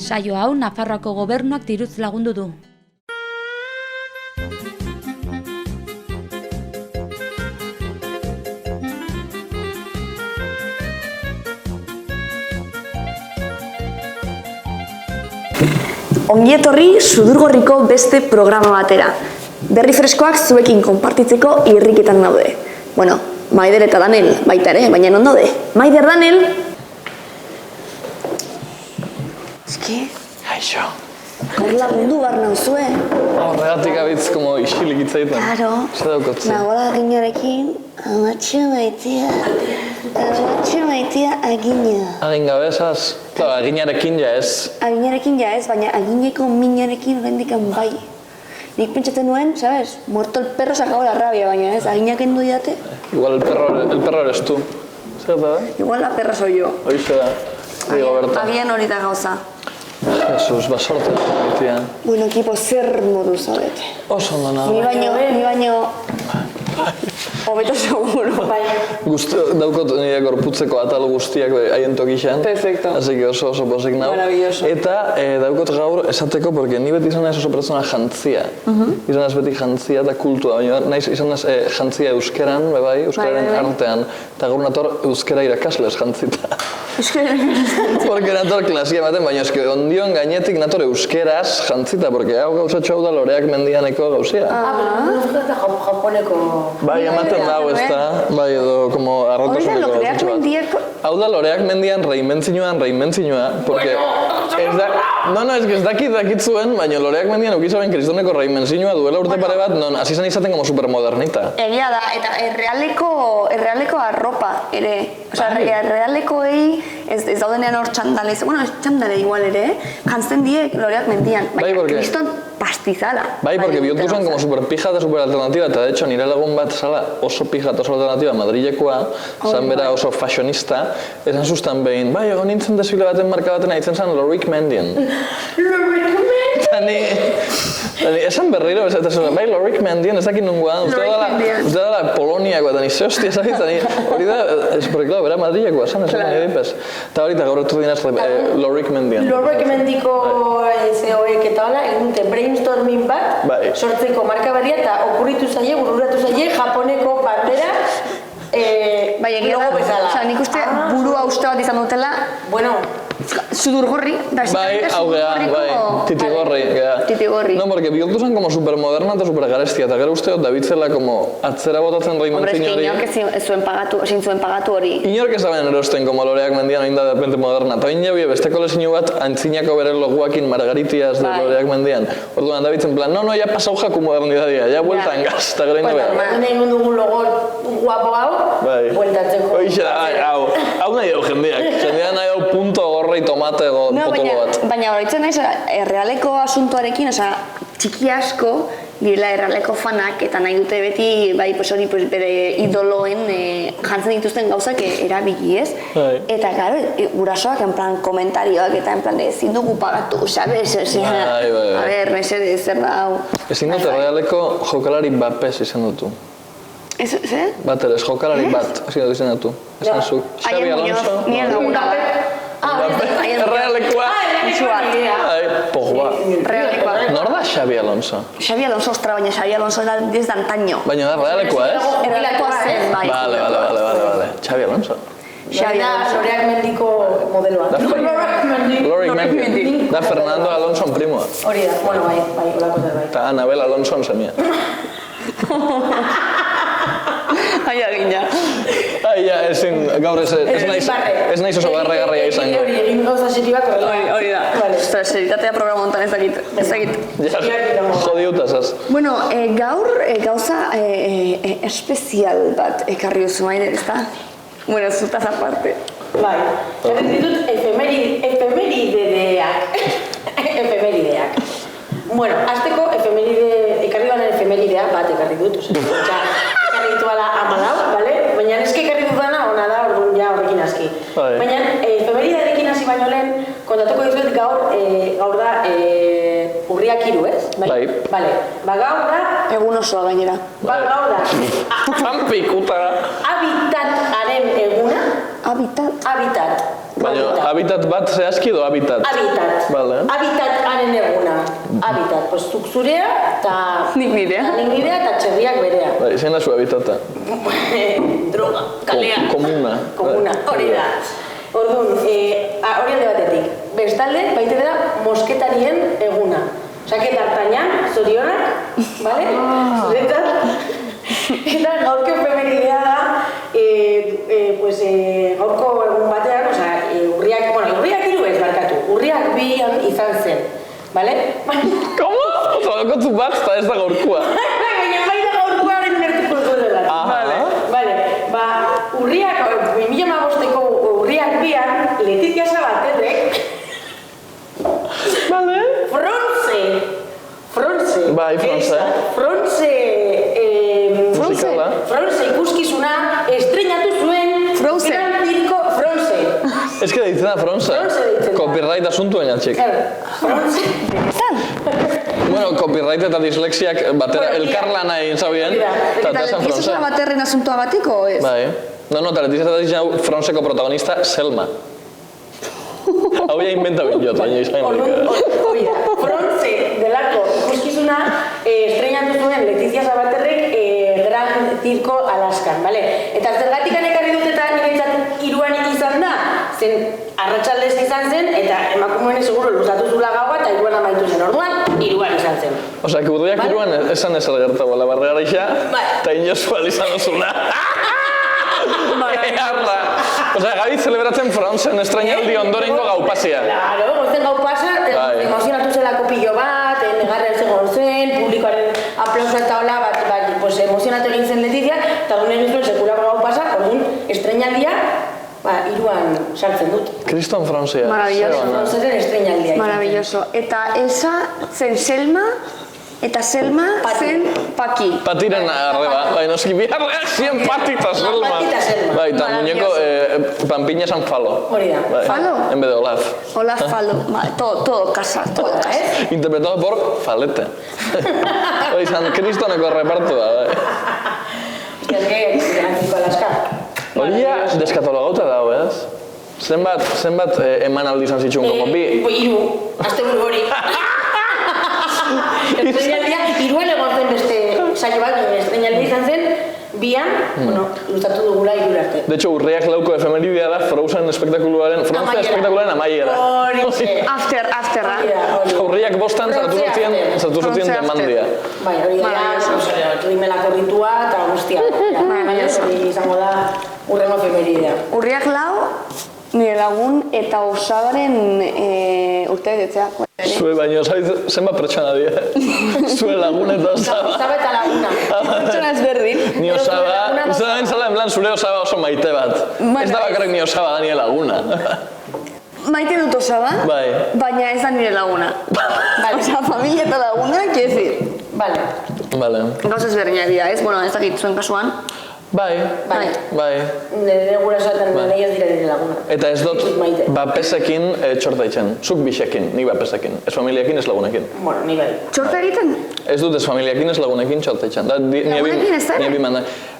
Saio hau Nafarroako gobernuak diruz lagundu du. Ongi etorri Sudurgorriko beste programa batera. Berri freskoak zuekin konpartitzeko irriketan daude. Bueno, Maider eta Danel baita ere, baina non daude? Maider, Danel? Eski? Aixo. Gaur lagundu bar nauzue. Horregatik abitz, como isilik itzaiten. Claro. Zer daukotze? Nagola aginarekin, amatxe maitea agina. Agin gabe, esaz? Aginarekin ja ez. Aginarekin ja ez, baina agineko minarekin horrendikan bai. Nik pentsatzen nuen, sabes? Muerto el perro sacaba la rabia, baina ez, aginak endu diate. Igual el perro eres tú. Zer da? Igual la perra soy yo. Hoxe da. Digo, Berta. Agian hori da gauza. Jesus, basorte, tia. Bueno, ekipo, zer modu zaudete? Oso ondo nago. Ni baino... Hobeto seguro. Daukot nire gorputzeko atal guztiak haien tokixan. Perfecto. Así que oso posik nago. Maravilloso. Eta daukot gaur esateko, porque ni beti izan naiz oso pertsona jantzia. Izan naiz beti jantzia eta kultua, baina naiz izan naiz jantzia euskeran, bebai, euskararen artean. Eta gaur nator euskera irakaslez jantzita. Porque nator klasia ematen, baina eske ondion gainetik nator euskeraz jantzita, porque hau gauzatxo hau da Loreak Mendianeko gauzia. Japoneko... Bai, ematen dago ez da, bai edo, como arrotasuneko gauzatxo bat. Hau da Loreak Mendian reinmentzinua, porque... No, es que ez dakitzuen, baina Loreak Mendian eukizaben kristoneko reinmentzinua duela urte pare bat, non hasi zen izaten como supermodernita. Egia da, eta errealeko arropa ere. Osa, errealekoei ez daudenean hor txandale, bueno, txandale igual ere, jantzen die Loreak Mendian. Baina, kriston pastizala. Bai, porque bihurtu zen como superpija eta superalternativa, eta de hecho nire lagun bat zala oso pija eta oso alternativa Madrilekoa, zan bera oso fashionista, esan zuztan behin, bai, egon nintzen desfile baten marka baten haitzen zen Loreak Mendian. Eta ni esan berriro, bai, Loreak Mendian, ez dakit nungoan, uste dala Poloniakoa, eta ni ze hostia, eta ni hori da, porque claro, bera Madrilekoa, esan nire dipez. Eta hori eta gaur etu dinaz Loreak Mendian. Loreak Mendiko zehoek eta hola, egunte brainstorming bat, sortzeko marka berria, eta okurritu bururatu zaie, Japoneko bandera, logo bezala. Osa, nik uste buru hauste bat izan dutela, bueno, Sudurgorri, bai, hau geha, bai, titigorri, geha. Titigorri. No, porque bihurtu zen como supermoderna eta supergarestia, eta gero usteot dabitzela como atzera botatzen reimentzin hori. Hombre, es que inork ezin zuen pagatu hori. Inork ez daben erosten como Loreak Mendian oin da de repente moderna. Eta oin jaue besteko lezinu bat antzinako bere loguakin margaritiaz de Loreak Mendian. Orduan dabitzen plan, no, ya pasau jaku modernidadia, ya vuelta en gas, eta gero ino behar. Nahi dugun logo guapo hau, bueltatzeko. Hoxe da, hau nahi dau jendeak. Jendeak nahi dau punto gorra y tomate potolo bat. Baina horretzen naiz, errealeko asuntoarekin, txiki asko, direla errealeko fanak, eta nahi dute beti, bai, hori bere idoloen jantzen dituzten gauzak erabili, ez? Eta, claro, gurasoak, en plan, komentarioak, eta en plan, ezin dugu pagatu, sabes? A ber, mesede, zer da, hau. Ezin dut errealeko jokalari bapes izan dutu. Zer? Bat ere, jokalari bat, ezin dut izan dutu. Esan zuk. Xabi Alonso. Nien laguna. Errealekoa. Pogba. Realekoa. Nor da Xabi Alonso? Xabi Alonso, ostra, baina Xabi Alonso da desde antaño. Baina da realekoa, ez? Errealekoa zen, bai. Vale. Xabi Alonso. Xabi Alonso. Loreak Mendiko modeloa. Loreak Mendian. Da Fernando Alonso primoa. Hori da, bueno, bai, olako zerbait. Eta Anabel Alonso semia. Aia gina. Gaur ez naiz oso garragarria izango. Hori, egin gauza seri bat horrela. Hori da. Ostra, seritatea programa honetan ez dakit. Jodiutazaz. Bueno, gaur gauza espezial bat ekarri duzu Maider, ez da? Bueno, zutaz aparte. Bai, jarri ditut efemerideak. Efemerideak. Bueno, azteko ekarri duan efemeridea bat ekarri dut, ekarri ditu ala 14, bale? Baina eske ekarri dut dana ona da, orduan ja horrekin aski. Baina efemeridearekin hasi baino lehen, kontatuko dizuet gaur da urriak 3, ez? Bai. Bale, ba gaur da... Egun osoa gainera. Ba gaur da... Zampikuta. Habitataren eguna. Habitat. Baina, habitat bat zehazki edo habitat? Habitat. Vale. Habitat haren eguna. Habitat, pues zuk zurea, eta... Nik nirea. Nik nirea, eta txerriak berea. Bai, zein da zu habitata? Droga, kalea. Komuna. Komuna, hori da. Orduan, hori alde batetik. Bestalde, baite da, mosketarien eguna. Osea, que d'Artagnan, zorionak, bale? Zuretzat. Eta gaurko efemeridea da, gaurko egun batean, urriak 3 ez barkatu, urriak 2 izan zen, bale? Komo? Oso, dokotzu bat, eta ez da gaurkoa. Baina bai da gaurkoa haren nertuko zuela. Bale, urriak, 2015ko urriak 2an, Letizia Sabaterrek, Fronse. Bai, Fronse. Musikala. Fronse ikuskizuna estreinatu zuen Frozen. Gran Circo Fronse. Ez que deitzen da Fronse. Fronse deitzen da. Copyright asuntu baina txik. Fronse. Bueno, copyright eta dislexiak batera elkarlana egin zabien. Eta Eta esan Fronse. Letizia Sabaterren asuntoa batiko, ez? Bai. No, eta Letizia Sabaterren Fronseko protagonista, Selma. Hau ya inventa bintzot, baina izan Hori da, Fronse delako ikuskizuna estreinatu zuen Letizia Sabaterrek Gran Circo Alaskan, bale? Eta zergatik ekarri dut eta niretzat 3an izan da, zen arratsaldez izan zen, eta emakumeen seguro luzatu zula gaua eta 3an amaitu zen, orduan 3an izan zen. Osea, que urriak 3an esan ezer gertago, la barrera ixa, eta inosual izan osuna. Earra! Osea, Gabi celebratzen Fronsen estrainaldi ondorengo gaupasia. Claro, gozen gaupasa, emozionatu zelako pilo bat, negarren zegoen zen, publikoaren aplauso eta hola, emozionatu egin zen Letizia, eta gure egin zuen sekulako gaupasa, orduan estrainaldia, 3an sartzen dut. Kriston Fronsia. Maravilloso. Fronsen estrainaldia. Maravilloso. Eta esa zen Selma, eta Selma zen Paki. Patiren arreba, bai, noski biharreak zien Pati eta Selma. Pati eta Selma. Bai, eta muñeko Pampiña San Falo. Hori da. Falo? En vez de Olaf. Olaf Falo. Todo casa, todo casa. Interpretado por Falete. Hori izan, kristoneko repartua, bai. Ez que, Gran Circo Alaska. Hori ja, deskatologauta dago, ez? Zenbat emanaldi izan zituen, como bi? 3, asteburu hori. Estreinaldia, 3an egon zen beste saio bat, estreinaldia izan zen, 2an, luzatu dugula 3 arte. De hecho, urriak 4ko efemeridea da Frozen espektakuluaren, Fronse espektakuluaren amaiera. Hori. Afterra. Urriak 5an sartu zuten demandia. Bai, hori da, rimelako ritua eta guztia. Baina hori izango da urrengo efemeridea. Urriak 4, nire lagun eta osabaren urte betetzea. Zue baino, zenbat pertsona dira? Zue lagun eta osaba. Osaba eta laguna. Pertsona ezberdin. Ni osaba, uste da bentzala, en plan, zure osaba oso maite bat. Ez da bakarrik ni osaba da nire laguna. Maite dut osaba, Bai. baina ez da nire laguna. Osa, familia eta laguna, kiezir. Vale. Gauz ezberdinak dira, ez? Bueno, ez dakit zuen kasuan. Bai. Nire gura esaten nahi ez dira nire laguna. Eta ez dut bapesekin txortaitzen. Zuk bisekin, ni bapesekin. Ez familiakin, ez lagunekin. Bueno, ni bai. Txorta egiten? Ez dut ez familiakin, ez lagunekin txortaitzen. Lagunekin ez da?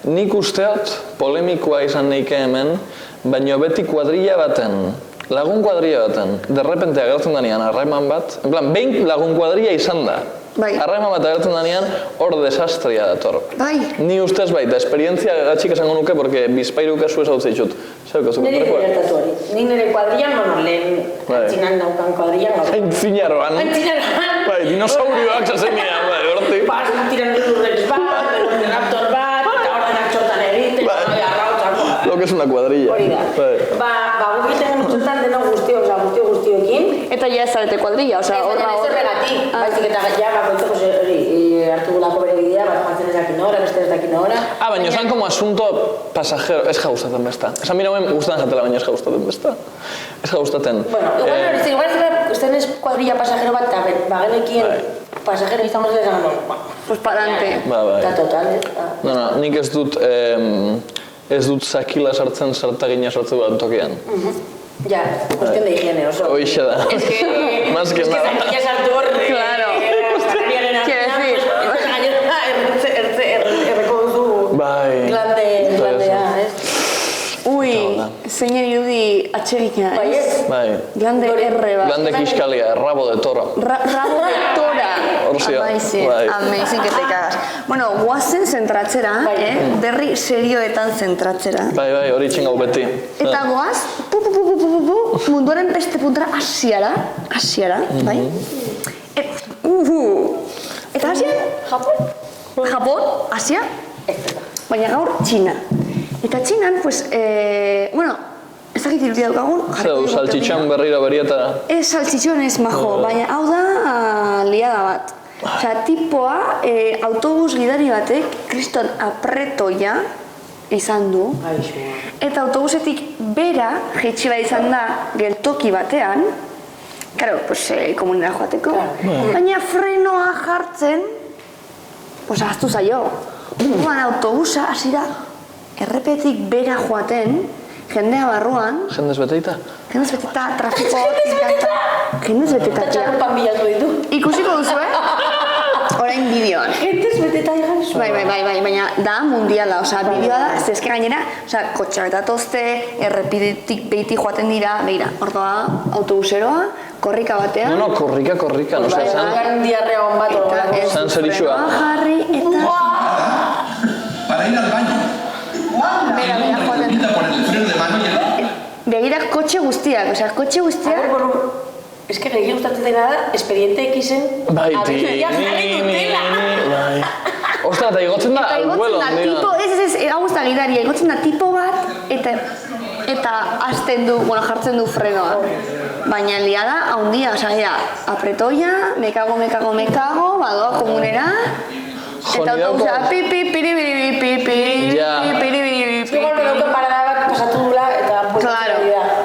Nik usteot polemikoa izan neike hemen, baino beti kuadrilla baten, lagun kuadrilla baten, derrepente agertzen danean harreman bat, en plan, behin lagun kuadrilla izan da. Bai. Harreman bat agertzen danean, hor desastria dator. Bai. Ni ustez baita, esperientzia gatxik esango nuke, porque bizpairu kasu ez hau zeitzut. Nire gertatu hori. Ni nire kuadrillan, lehen antzinan naukan kuadrillan. Aintzinaroan. Bai, dinosaurioak zazenian, bai, hortik. Tiran lurrex bat, raptor bat, eta ordenak txotan egiten, arrautzako. Lo que es una cuadrilla. Hori da. Guk egiten txotan deno guztioekin. Eta ja ez zarete kuadrilla, oza, horra Ez horregatik, baizik eta ja bakoitzeko hartu gulako bere bidea, bat joan zen ez dakin hora, beste ez dakin hora. Baina esan como asunto pasajero, ez jaustaten besta. Esan mirauen gustaten jatela, baina ez jaustaten besta. Ez jaustaten. Bueno, igual ez zenez kuadrilla pasajero bat, eta bagenekien pasajero izango zen esan, pues parante. Eta total, No, nik ez dut zakila sartzen sartagina sartze bat tokian. Ja, cuestión de higiene, oso. Hoixe da. Es que... Más que nada. Es que sartu hor... Claro. Erreko duzu... Bai. Glandea, ez? Ui, zeinen irudi atsegina, Bai, ez? ez? Bai. Glande erre bat. Glande kiskalia, rabo de toro. Rabo de tora. Horzio, Amazing, bai. amazing que te cagas. Bueno, guazen zentratzera, berri serioetan zentratzera. Bai, hori txingau beti. Eta goaz, munduaren beste puntara Asiara, bai? Eta Asian? Japon, Asia? Baina gaur Txina. Eta Txinan, pues, bueno, ez dakit irudia daukagun. Zeu, saltxitxan berriro berietara. Ez saltxitxon ez, majo, baina hau da liada bat. Osea, tipoa, autobus gidari batek, kriston apretoia izan du. Eta autobusetik bera, jaitsi bat izan da, geltoki batean, karo, pues, komunera joateko, baina frenoa jartzen, pues, ahaztu zaio. Orduan autobusa hasi da errepetik bera joaten, jendea barruan. Jendez beteita? Jendez beteta, trafiko zinkanta. Jendez beteta. Txalupan bilatu ditu. Ikusiko duzu, orain bideoan. Jendez beteta egan zu. Bai, baina da mundiala, osea, bideoa da, ez ezke gainera, osea, kotxak eta tozte, errepidetik behiti joaten dira, beira, ordoa, autobuseroa, korrika batean. No, korrika, no sé, Egan diarrea hon bat. Eta San serixua. jarri, eta... Para ir al baño. Bera, joaten. Necesita poner el freno de mano y el... Begira kotxe guztiak, osea, kotxe guztiak... Ez que gehi gustatzen dena da, Expediente Xen... Bai, Ostra, eta igotzen da, vuelo, tipo, ez, hau ez da gidaria, igotzen da tipo bat, eta hasten du, bueno, jartzen du frenoa. Baina liada, haundia, osea, apretoia, me cago, badoa komunera, eta autobusa, Igual berauken parada bat pasatu dula, eta... Claro.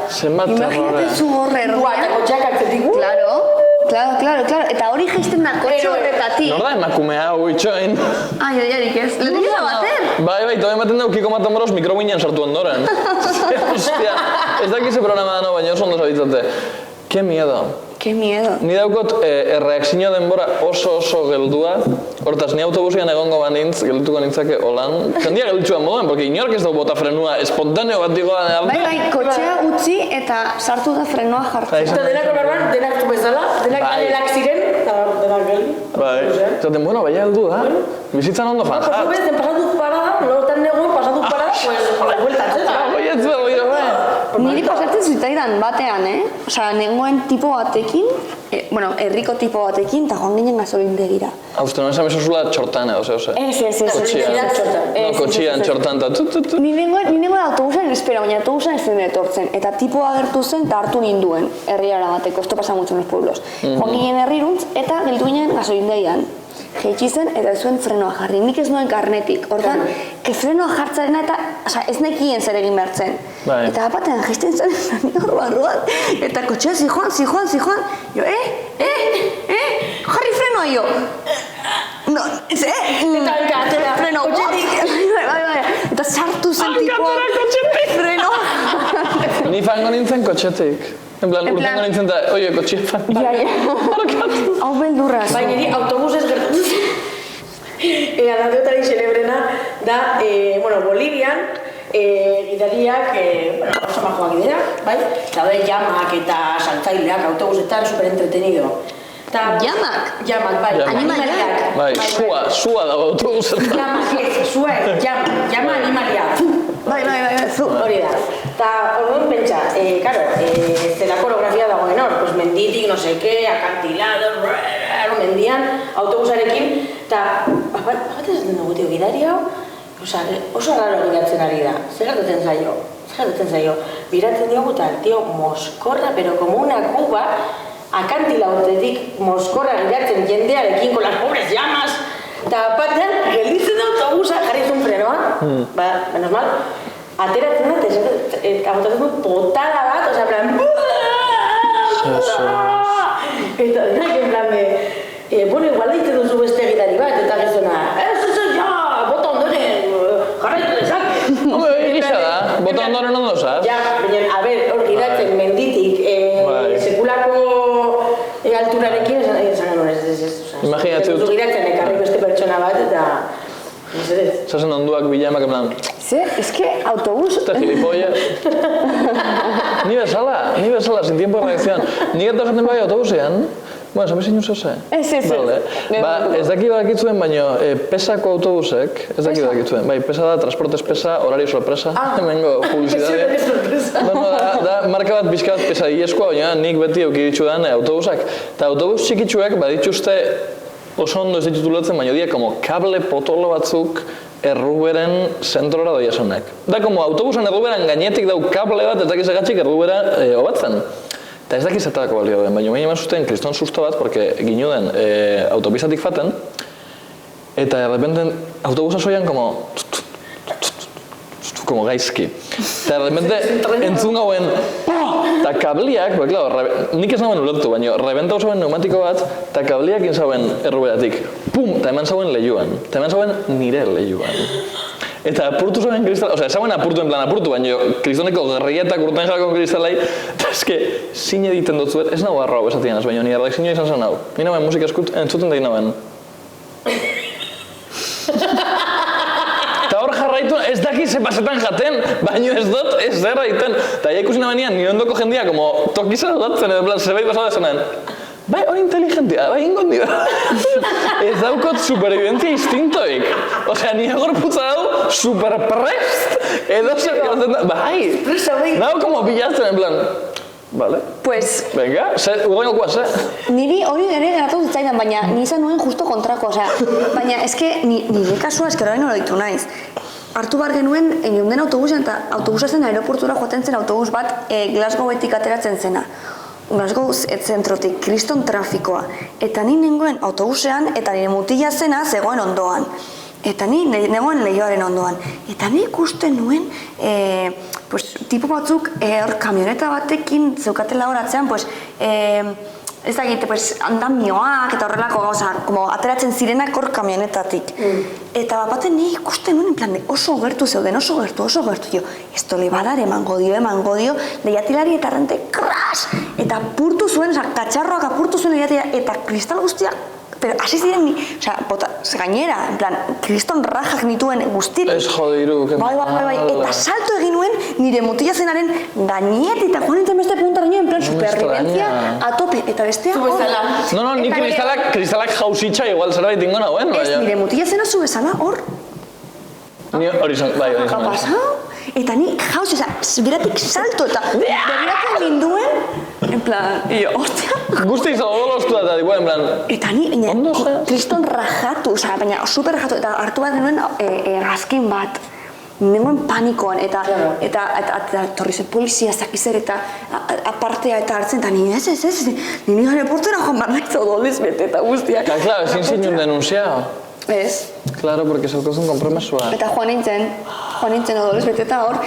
Zenbat Imagínate zu horre erdia. Eta kotxeak hartzetik. Claro. Eta hori jaisten da kotxe horretatik. Nor da emakumea hau itxoin? Joiarik ez. Lehenik da bater. Bai, tobe ematen da Kiko Matamoros mikrobinean sartu ondoren. Hostia, ez dakize programa da no, baina oso ondo zabitzate. Qué miedo. Qué miedo. Ni daukot erreakzio denbora oso geldua. Hortaz, ni autobusian egongo banintz, geldituko nintzake holan. Jendia gelditzuan moduan, porque inork ez dau bota frenua espontaneo bat digoan. Bai, kotxea utzi eta sartu da frenoa jartzen. Eta denak horrean, denak tu bezala, denak galelak ziren, eta denak gel. Bai, zaten, bueno, baina heldu da. Bizitzan ondo fanjat. Pasu bez, pasatu parada, lortan negoen, pasatu parada, pues, bueltatzen. Niri pasatzen zitzaidan batean, Osea, nengoen tipo batekin, bueno, herriko tipo batekin, eta joan ginen gasolindegira. Hauste, no esan bezazula txortan edo, zehose. Ez. Kotxian txortan, eta Ni nengoen autobusen espera, baina autobusen ez zen etortzen. Eta tipoa agertu zen eta hartu ninduen herriara bateko, esto pasa mucho en los pueblos. Joan ginen herriruntz eta gelditu ginen gasolindegian. Jaitsi zen eta ez zuen frenoa jarri. Nik ez nuen karnetik. Orduan, frenoa jartzarena eta, ez nekien zer egin behar zen. Eta batean jaisten zen, hor barruan. Eta kotxea zijoan. Jo, jarri frenoa jo. No, ez, freno, eta sartu zen tipoa. Frenoa. Ni fango nintzen kotxetik. En plan, urtengo nintzen da, oie, kotxea fan. Hau beldurra zu. Baina niri autobusez gertatu zen. Anekdotari xelebrena da, bueno, Bolivian, gidariak, bueno, oso majoak gideak, bai? Daude jamak eta saltzaileak autobusetan, superentretenido. Jamak? Jamak, bai. Animaliak? Bai, sua dago autobusetan. Jamak, jama animaliak. Bai, zu. Hori da. Eta orduan pentsa, claro, zela koreografia dagoen hor, pues menditik, no sé qué, akantilados, mendian, autobusarekin, eta bat ez den dugu, tio, gidari hau, oso raro gidatzen ari da. Zer gertatzen zaio? Biratzen diogu eta, tio, moskorra, pero como una cuba, akantilautetik moskorra gidatzen jendearekin, con las pobres llamas, eta batean, gelditzen da autobusa, jarri zuen frenoa, menos mal, ateratzen da, eta botatzen du potada bat, osea, en plan... Eta denak, en plan de... Bueno, igual daite duzu beste gidari bat, eta gizona... Ja, bota ondoren, jarraitu dezake. Hombre, egisa da, bota ondoren ondo zaz. Ja, baina, a ber, hor gidatzen menditik, sekulako alturarekin, esan genuen ez. Imaginatzen dut. Gidatzen ekarri beste pertsona bat, eta... Zazen onduak bilamak, en plan... Ze, eske autobus... Eta gilipollas. Ni bezala, sin tiempo de reacción. Ni eta jaten bai autobusean. Bueno, sabes inu zose? Ez. Vale. Ez daki badakitzuen, baino pesako autobusek, ez daki badakitzuen. Bai, pesa da, transportes pesa, horario sorpresa. Hemengo publicidade. Da marka bat pixka bat pesa ieskoa, baina nik beti euki ditxudan autobusak. Eta autobus txikitsuek badituzte oso ondo ez ditutulatzen, baina dia como kable potolo batzuk erruberen zentrora doia sonak. Da como autobusan erruberan gainetik dau kable bat, ez dakiz egatxik errubera hobatzen. Eta ez dakiz zetarako balio den, baina eman zuten kriston susto bat, porque ginu den autopizatik faten, eta de repente autobusa soian como gaizki. Eta de repente entzun gauen, eta kabliak, porque claro, nik ez nauen ulertu, baina rebenta zauen pneumatiko bat, eta kabliak inzauen erruberatik. Pum! Eta eman zauen lehiuan. Eta eman zauen nire lehiuan. Eta apurtu zauen kristal, osea, zauen apurtu en plan apurtu, baina kristoneko gerrietak urten jalako kristalai, eta eske, zine egiten dut zuet, ez nago arro hau esatian, baina nire redakzioa izan zen hau. Ni nauen musika entzuten da nauen. Eta hor jarraitu, ez daki ze pasetan jaten, baina ez dut, ez zer egiten. Eta ja ikusi nabenian, nire ondoko jendia, como tokizan dudatzen, en plan, zerbait basada zenaen. Bai, hori inteligentia, bai, ingondi da. Ez daukot superviventzia instintoik. Osea, nire gorputza dau superprest. Edo zer gaten da, bai. Nago como bilatzen, en plan, vale. Pues... Venga, urrengo kuaz, Niri hori ere geratu zitzaidan, baina ni izan nuen justo kontrako, osea, baina eske nire kasua eske horrein hori ditu naiz. Hartu bar genuen, geunden autobusean, eta autobusa zen aeroportura joaten zen autobus bat Glasgowetik ateratzen zena. Glasgow zentrotik, kriston trafikoa. Eta ni nengoen autobusean, eta nire mutila zena zegoen ondoan. Eta ni nengoen lehioaren ondoan. Eta ni ikusten nuen, tipo batzuk hor kamioneta batekin zeukatela horatzean, ez da egite, andamioak eta horrelako gauza, ateratzen zirenak hor kamionetatik. Eta baten ni ikusten nuen, en plan, oso gertu zeuden, oso gertu, jo, esto le badar, emango dio, leiatilari eta rente, kras! Eta apurtu zuen, katxarroak apurtu zuen leiatila, eta kristal guztiak, pero hasi ziren, gainera, en plan, kriston rajak nituen guztirik. Ez jodiru, Bai, eta salto egin nuen nire mutila zenaren gainet, eta joan nintzen beste puntaraino, en plan, superviventzia a tope, eta bestea... Zu bezala. No, ni kristalak jausitxa igual zerbait ingo nagoen, Ez, nire mutila zena zu bezala, hor. Ni hori zan, bai, hori zan. Pasau, eta ni jauz, beratik salto, eta begiratzen ginduen, en plan, hostia. Guzti izan odoloztu eta dikoa, en plan... Eta ni, kriston rajatu, baina super rajatu, eta hartu bat genuen gazkin bat. Nengoen panikoan, eta torri zen polizia zakizer, eta apartea eta hartzen, eta ni ez, ni aeroportera joan behar nahiz odoliz bete eta guztiak. Claro, ezin zinun denunciao. Ez. Claro, porque zeukozun kompromesua. Eta joan nintzen odolez bete eta hor,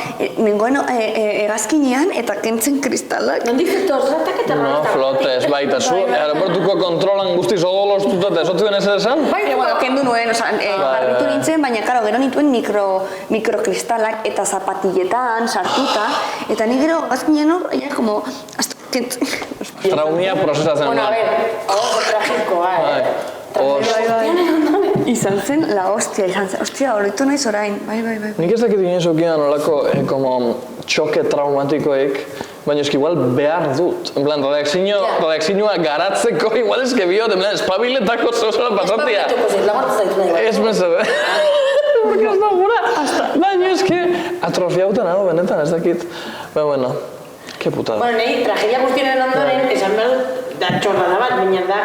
nengoen egazkinean eta kentzen kristalak. Nondik zetor, zertak eta No, flotez, baita zu, aeroportuko kontrolan guztiz odoloztuta eta esotzuen ez esan? Bai, kendu nuen, garbitu nintzen, baina karo, gero nituen mikrokristalak eta zapatilletan sartuta, eta ni gero egazkinean hor, como, Traumia prozesatzen. Bueno, a ver, hau tragikoa, Izan zen la hostia, hostia, horretu naiz orain, bai. Nik ez dakit ginen zukian olako txoke traumatikoek, baina eski igual behar dut. En plan, reakzioa garatzeko igual eski biot, en plan, espabiletako zozola pasatia. Ez mezabe. Porque ez da gura. Baina eski atrofiauta nago, benetan, ez dakit. Baina, bueno, que putada. Bueno, nahi, tragedia guztiaren ondoren, esan behar dut, da txorrada bat, baina da,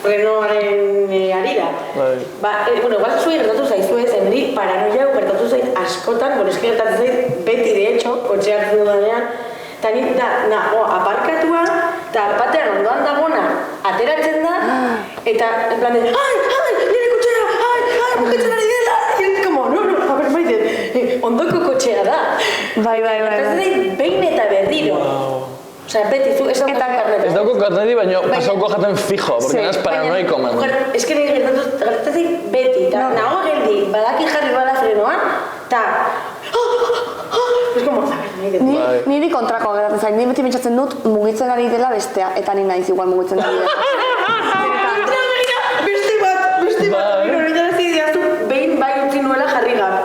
frenoaren arira. Bueno, igual zui gertatu zaizu ez, niri paranoia gertatu zait askotan, bueno, eski gertatu zait beti, de hecho, kotxe hartu dudanean, eta niri aparkatua, eta batean ondoan dagona, ateratzen da, eta en plan de, nire kotxea, mugitzen ari dela, y es como, no, a ver, maite, ondoko kotxea da. Bai. Gertatzen zait behin eta berriro. Osea, beti, zu, ez dauko karneti, baina pasauko jaten fijo, porque naz paranoiko man. Ez que nire gertatzen beti, eta nago geldi, badaki jarri bala frenoan, eta... Ez como, a ver, niri kontrako gertatzen zain, nire beti pentsatzen dut mugitzen ari dela bestea, eta ni naiz igual mugitzen ari dela. Beste bat, nire bai utzi nuela jarri gabe.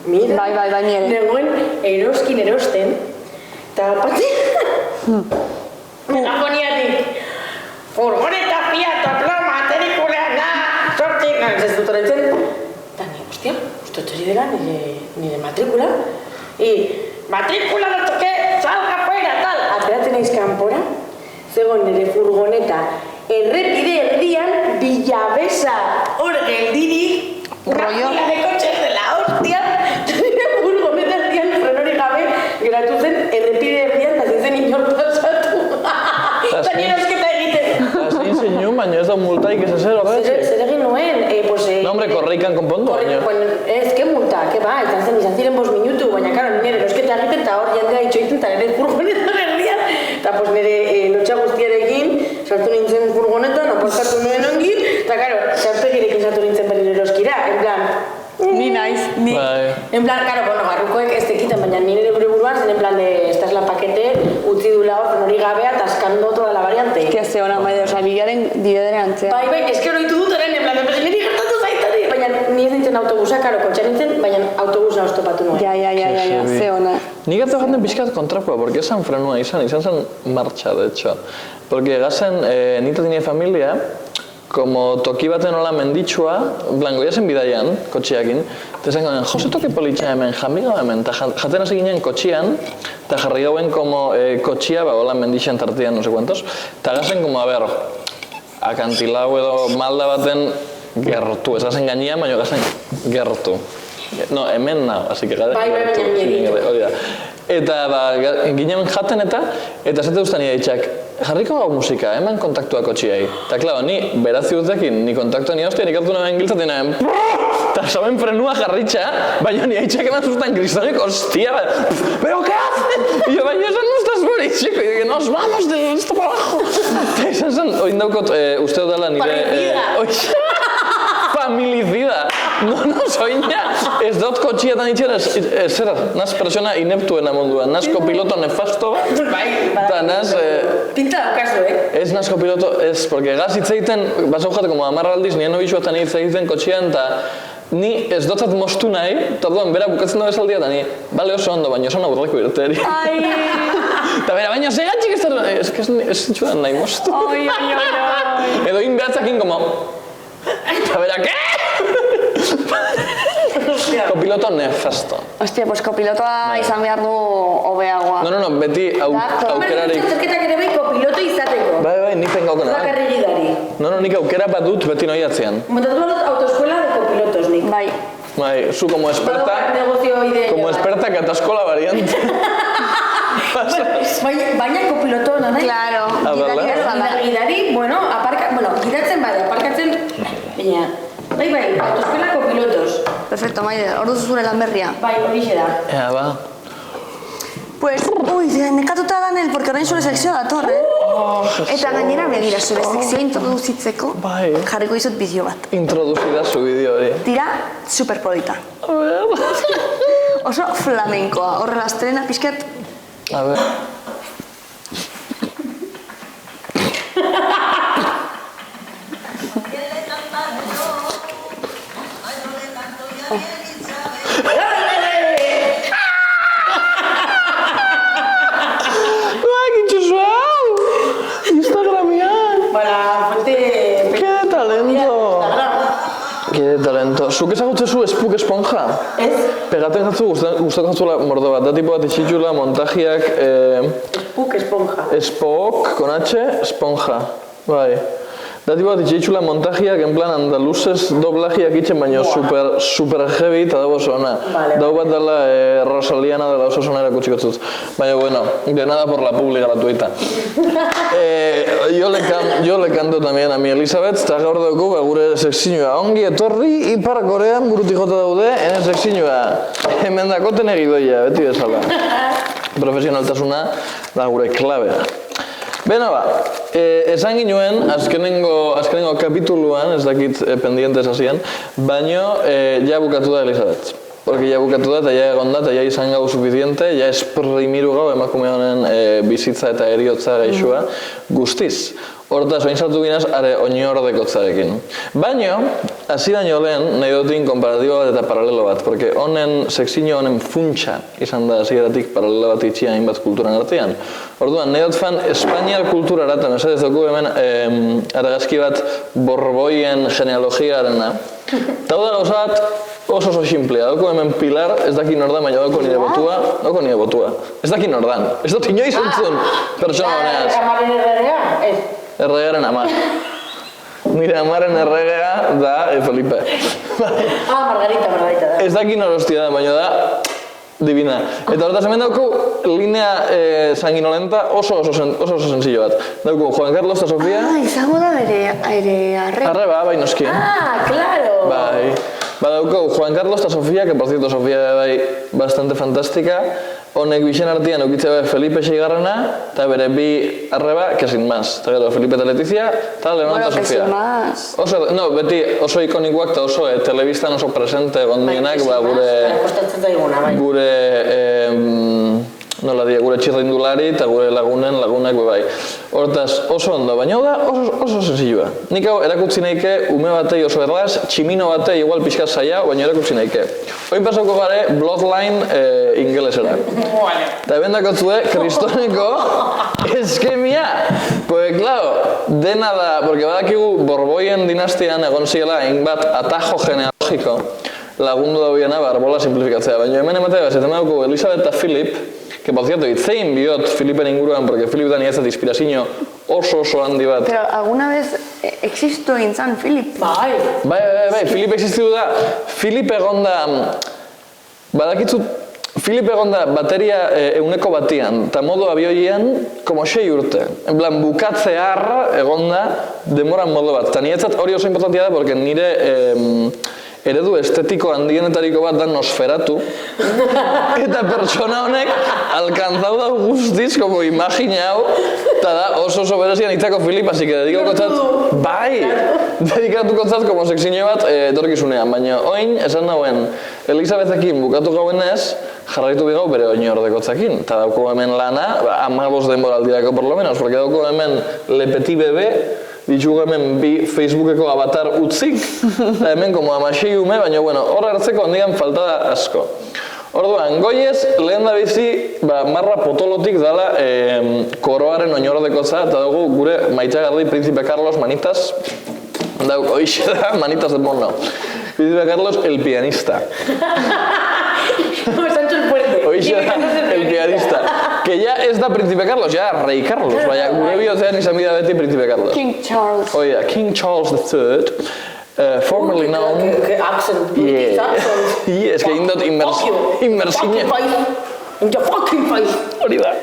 Mira, Bai, ni ere. Nengoen erosten, eta pati... Megafoniatik. Furgoneta, Fiat, Opel, matrikulea, sortzik... Ez dut horretzen. Eta ni, hostia, uste hori dela nire matrikula. Matrikula no toque, salga fuera, tal. Ateratzen naiz kanpora, zegoen nire furgoneta errepide erdian, Villavesa hor geldirik, Rollo. Una fila de coches de la hostia, nire furgoneta erdian frenorik gabe geratu zen errepide erdian, eta zintzen inor pasatu. Eta nire osketa egiten. Zein zeinu, baina ez da multaik ez ezer horretxe. Zer egin nuen, No, hombre, korrikan konpondu, baina. Ez, que multa, que ba, izan ziren 5 minutu, baina, karo, nire erosketa egiten, eta hor jendea itxoiten, eta nire furgonetan erdian, eta pues nire lotxa guztiarekin, sartu nintzen furgonetan, aparkatu nuen ongi, eta, karo, sarpegirekin sartu nintzen berriro eroskira, en plan... Ni naiz, ni. En plan, karo, bueno, garrukoek ez tekiten, baina nire gure buruan zen en plan de, esta es la paquete, utzi dula hor, nori gabea, atascando toda la variante. Hostia, ze hona maide, oza, bilaren didedere antzea. Bai, eske horitu dut orain, en plan, niri gertatu zaitari, baina ni ez nintzen autobusa, karo, kotxa nintzen, baina autobusa oztopatu nuen. Ja, ze hona. Nik gato jaten pixkat kontrakoa, porque esan frenua izan zen marcha, de hecho. Porque gazen, nita tiene familia, como toki baten hola menditsua, blanco, jasen bidaian, kotxiakin, eta esan gauen, Jose toki politxa hemen, jamiga hemen, eta jaten hasi ginen kotxian, eta jarri gauen como kotxia, hola mendixen tartian, no sé cuantos, eta gazen como, a ver, akantilau edo malda baten gertu, ez gazen gainean, baina gazen gertu. No, hemen nao, así que gertu. Bai, Eta ginen jaten eta esate duzten nire ditxak, jarriko gau musika, eman kontaktua kotxiai. Eta, klaro, ni beratzi dutzekin, ni kontaktua ni hostia, nik hartu nahen giltzaten nahen, eta saben frenua jarritxa, baina ni haitxak eman zuztan kristonek, hostia, pero ¿qué haces? Y yo, baina esan no estás por ahí, chico, y digo, nos vamos de esto para abajo. Eta esan zen, oin daukot, uste dela nire... Familizida! No, soina, ez dut kotxietan itxera, zera, naz persona ineptuena munduan, naz kopiloto nefasto, eta naz... Pinta daukazu, Ez naz kopiloto, ez, porque gaz hitzeiten, basa ujate, como 10 aldiz, nien hobixua eta hitzeiten kotxean, eta ni ez dotzat mostu nahi, eta orduan, bera bukatzen da bezaldia, eta ni, bale oso ondo, baina oso naburreko irteri. Eta bera, baina segatxik ez da, ez zitxudan nahi mostu. Edo inbehatzakin, como... Eta bera, ¿qué? Kopiloto nefasto. Hostia, pues kopilotoa izan behar du hobeagoa. No, beti aukerarik... Zerketak ere bai kopiloto izateko. Bai, nik tengo aukera. Bakarri gidari. No, nik aukera bat dut beti noi atzean. Montatu bat autoeskuela de kopilotos nik. Bai. Zu como experta kataskola variante. Baina kopiloto nahi. Claro. Gidari, gidatzen bai, aparkatzen, baina, bai, autoeskuela kopilotos. Perfecto, Maide, hor duzu zure lan berria. Bai, horixe da. Ea, ba. Pues, nekatuta danel, porque orain zure sekzioa dator, Eta gainera, begira, zure sekzioa introduzitzeko, jarriko dizut bideo bat. Introduzida zu bideo hori. Tira, superpolita. A ver. Oso flamenkoa, horrela estrena pixket. A ver. Zuk ezagutzezu Spook Esponja? Ez? Pegaten jatzu guztatzen jatzula mordo bat, da tipo bat itxitxula, montajiak... Spook Esponja. Spook, con H, Esponja. Bai. Da tipo bat itxitxula montajiak, en plan andaluzes doblajiak itxen, baina super heavy eta dago oso ona. Dago bat dela Rosaliana dela oso ona erakutsikotzuz. Baina, bueno, de nada por la publi gratuita. Yo le canto también a mi Elizabeth, eta gaur dugu gure sekzioa. Ongi etorri, Ipar Korean burutik jota daude, ene sekzioa. Hemen dakoten egidoia, beti bezala. Profesionaltasuna da gure klabea. Beno ba, esan ginuen, azkenengo kapituluan, ez dakit pendientes hasian, baino ja bukatu da Elizabeth. Porque ja bukatu da, eta ja egon da, eta ja izan gau suficiente, ja esprimiru gau emakume honen bizitza eta eriotza gaixua guztiz. Hortaz, oin sartu ginaz, are oinordekotzarekin. Baino, hasi baino lehen, nahi dutin konparatibo bat eta paralelo bat, porque honen, sekzio honen funtsa izan da hasieratik paralelo bat itxia hainbat kulturan artean. Orduan, nahi dut fan Espainiar kulturara, eta mesedez dugu hemen argazki bat Borboien genealogiarena. Eta da gauza bat oso simplea, dauko hemen Pilar, ez daki nordan, baina dauko nire botua. Ez daki nordan, ez dut inoiz entzun pertsona honeaz. Amaren erregea? Ez. Erregearen ama. Nire amaren erregea da Felipe. Margarita da. Ez daki norostia da, baina da divina. Eta horretaz hemen dauko linea sanguinolenta oso sencillo bat. Dauko Juan Carlos eta Sofia. Izango da bere arre. Arreba, bai noski. Claro! Bai. Dauko Juan Carlos eta Sofia, que por cierto Sofia bai bastante fantástica. Honek bixen artean eukitze bai Felipe seigarrena, eta bere bi arreba, que sin más. Eta gero Felipe eta Letizia, eta Leonor eta Sofia. No, beti oso ikonikoak eta oso telebistan oso presente gondienak, gure nola dia, gure txirrindulari eta gure lagunak bai. Hortaz oso ondo, baina da oso sencilloa. Nik hau erakutsi nahike ume batei oso erraz, tximino batei igual pixkat zaila, baina erakutsi nahike. Oin pasauko gare Bloodline ingelesera. Eta eben dakotzue, kristoneko eskemia. Pues claro, dena da, porque badakigu Borboien dinastian egon ziela hainbat atajo genealogiko lagundu dauiena arbola simplifikatzea. Baina hemen ematea, zetan dauko Elisabet eta Philip, que por cierto, itzein biot Filipen inguruan, porque Filip da niretzat inspirazio oso handi bat. Pero alguna vez existo intzan Filip? Bai, Filip existitu da. Filip egon da, badakitzu, Filip egon da bateria euneko batian, eta modu abioian, como 6 urte. En plan, bukatzear egon da, demoran modu bat. Eta niretzat hori oso importantia da, porque nire eredu estetiko handienetariko bat da Nosferatu, eta pertsona honek alkanzau da guztiz, como imagine hau, eta da oso berezian itzako Filip, así que dedikatuko zat como sekzio bat etorkizunean, baina oin esan nagoen Elisabethekin bukatu gauenez, jarraitu bigau bere oinordekotzakin, eta dauko hemen lana, 15 denboraldirako por lo menos, porque dauko hemen Le Petit Bébé, ditugu hemen bi Facebookeko avatar utzik, eta hemen como 16 ume, baina bueno, horra hartzeko handian falta da asko. Orduan, goiez, lehen da bizi, marra potolotik dala koroaren oinordekotza, eta dugu gure maitxagarri Príncipe Carlos Manitas, dauko hoxe da, Manitas de Mono. Príncipe Carlos, el pianista. Hoxe da, el pianista. Que ya ez da Príncipe Carlos, ya Rei Carlos, baina gure bihotzean izan bida beti Príncipe Carlos. King Charles. Oh yeah, King Charles III, formerly known... Que accent, British accent. Yes, que indot inmersiñe. In your fucking face. Hori da.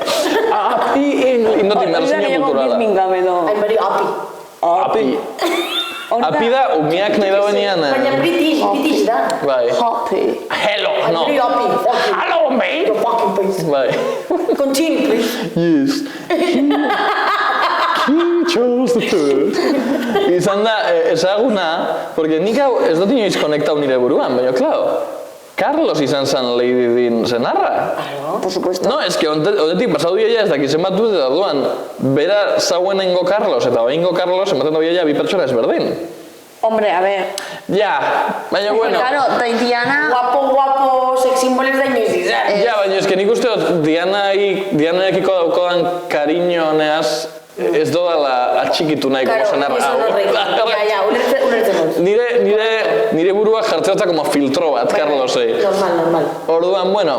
Indot inmersiñe kulturala. I'm very happy. Api. Api da, umiak nahi da benean... Baina British da. Bai. Happy. Hello, no. I'm very happy. Hello, mate. Your fucking face. Bai. Continue, please. Yes. King Charles III. Izan da, ezaguna, porque nik hau ez dut inoiz konektau nire buruan, baina, claro, Carlos izan zan Lady Din zenarra. Por supuesto. No, ez que odetik pasau dira ez dakizen bat dut eta duan, bera zauenengo Carlos eta baingo Carlos ematen da bi pertsona ezberdin. Hombre, a ver. Ja, baina bueno. Claro, Diana... Guapo, sex symboles da inoiz izan. Ja, baina ez que nik uste dut Dianaekiko daukodan kariño honeaz ez dodala atxikitu nahi como zenarra. Ja, ulertzen dut. Nire burua jartzeotza como filtro bat, Carlosei. Normal. Orduan, bueno,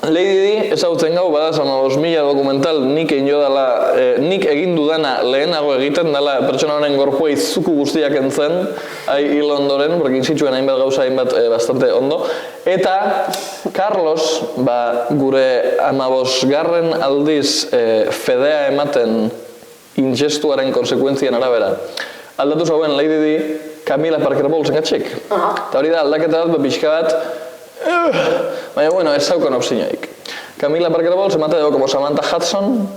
Lady Di ezagutzen gau, bada 15.000 dokumental nik egin dudana lehenago egiten dela pertsona honen gorpua izuku guztiak entzen, hil ondoren, porque inzituen hainbat gauza hainbat bastante ondo. Eta Carlos, gure 15. aldiz fedea ematen ingestuaren konsekuentzien arabera. Aldatu zauen Lady Di, Camila Parker Bowles engatxik. Eta hori da aldaketa bat, pixka bat, baina, bueno, ez zaukon opzinoik. Camila Parker Bowles emate dago como Samantha Hudson,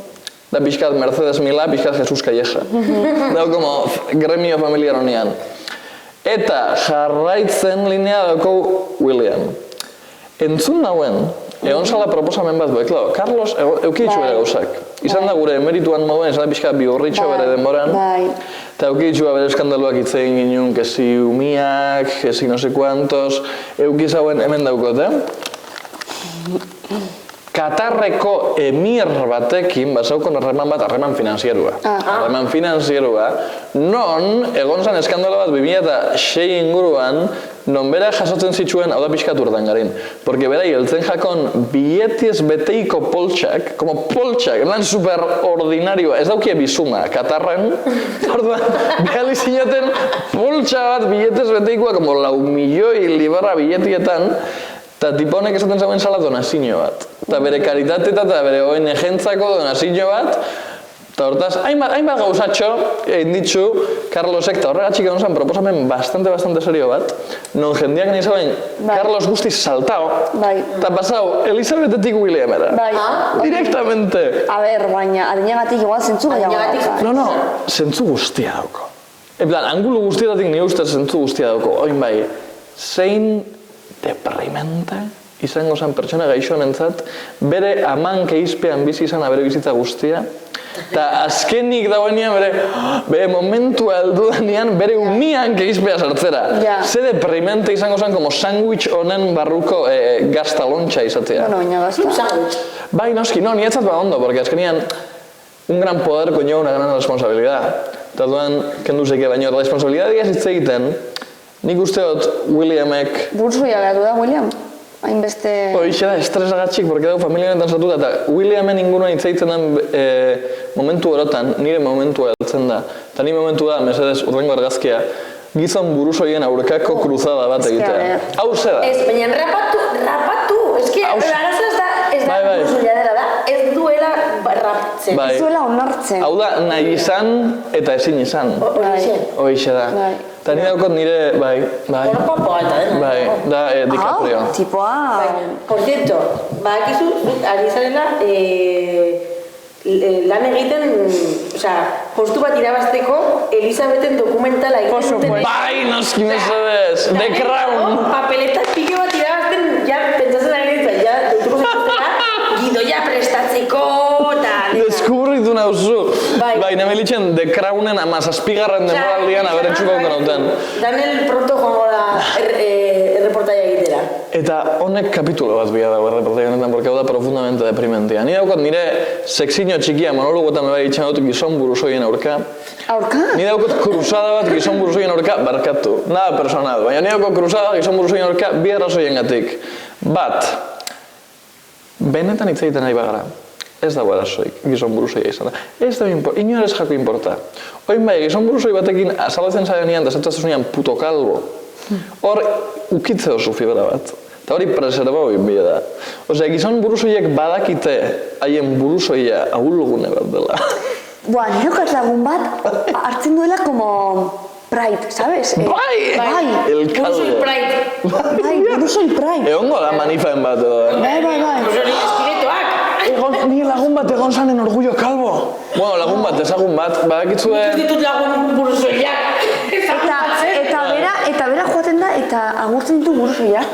da pixkat Mercedes Milá, pixkat Jesus Calleja. Dago como gremio familiar honian. Eta jarraitzen linea dago William. Entzun nauen, egon zala proposamen bat, klaro, Carlos eukitxu bere gauzak. Izan da gure emerituan moduen, izan da pixka bihurritxo bere denboran. Eta eukitxu bere eskandaluak hitz egin ginen, kezi umiak, kezi no se cuantos, eukizauen hemen daukot, Katarreko emir batekin, basaukon harreman finanzierua. Harreman finanzierua, non, egon zan eskandalo bat 2006 inguruan, non bera jasotzen zituen, hau da pixkat urdangarin. Porque bera hiltzen jakon billetiz beteiko poltsak, como poltsak, lan super ordinarioa, ez daukie bizuma, Katarren, orduan, behali zinaten poltsa bat billetiz beteikoa, como 4 milioi libra billetietan, eta tiponek esaten zauen zala donazio bat. Eta bere karitateta eta bere ONG-entzako donazio bat. Eta hortaz, hainbat gauzatxo egin ditzu Carlosek, eta horregatxik egon zen proposamen bastante serio bat, non jendeak nahi zauen Carlos guztiz saltao, eta pasau Elisabetetik Williamera. Directamente. A ber, baina adinagatik igual zentzu gehiago. No, zentzu guztia dauko. En plan, angulu guztietatik nire ustez zentzu guztia dauko. Oin bai, zein deprimente izango zen pertsona gaixo honentzat, bere aman keizpean bizi izan bere bizitza guztia, eta azkenik dagoenean bere momentua heldu denean bere umian keizpea sartzera. Ze deprimente izango zen como sandwich honen barruko gaztalontxa izatea. Bueno, baina gazta. Bai, noski, no, nietzat ba ondo, porque azkenian un gran poder conlleva una gran responsabilidad. Eta duan, kendu zeke, baina responsabilidad digaz hitz egiten, nik usteot Williamek... Bursuia gatu da, William? Hainbeste... Hoixe da, estresagatxik, porque dago familia honetan sartuta, eta Williamen inguruan hitz egiten den momentu orotan, nire momentua heltzen da. Eta nire momentu da, mesedez, urrengo argazkia, gizon burusoien aurkako kruzada bat egitea. Hau ze da? Ez, baina rapatu, eski, arazo ez da burusoia dela da, ez duela rapatzen. Ez duela onartzen. Hau da, nahi izan eta ezin izan. Hoixe da. Eta nire daukot nire, bai. Horpapoa eta dena. Bai, da DiCaprio. Tipoa... Por cierto, badakizu, ari zarela, lan egiten, postu bat irabazteko, Elisabeten dokumentala egiten duten... Bai, noski mesedez, The Crown! Papeletak pike bat irabazten, ja, pentsatzen ari ditzen, ja, deituko zaituztela, gidoia prestatzeko, eta... Deskubritu nauzu. Bai, nemelitzen The Crownen 17. denboraldian aberetsuko nauten. Daniel pronto joango da reportaia egitera. Eta honek kapitulo bat bila dago reportaia honetan, porque hau da profundamente deprimentia. Ni daukot nire seksiño txikia monologotan bai itxan dut gizon burusoien aurka. Aurka? Ni daukot kruzada bat gizon burusoien aurka, barkatu. Nada personal, baina ni daukot kruzada gizon burusoien aurka bi arrazoien gatik. Bat, benetan hitz egiten nahi bagara. Ez dago arazoik, gizon buruzoia izan da. Ez da inorez jako importa. Oin bai, gizon buruzoi batekin azalatzen zaionean, da zetzazunean puto kalbo. Hor, ukitze oso fibra bat. Eta hori preservau inbila da. Osea, gizon buruzoiek badakite haien buruzoia ahulgune bat dela. Nirokat lagun bat hartzen duela como... Pride, ¿sabes? Bai! El calvo. Burusoi Pride. Egongo da manifaen bat edo. Bai. Burusoi eskiretoak. Ni lagun bat egon zanen orgullo kalbo. Bueno, lagun bat, ezagun bat, badakitzue... Ditut lagun buruzoiak. Eta bera joaten da, eta agurtzen ditu buruzoiak.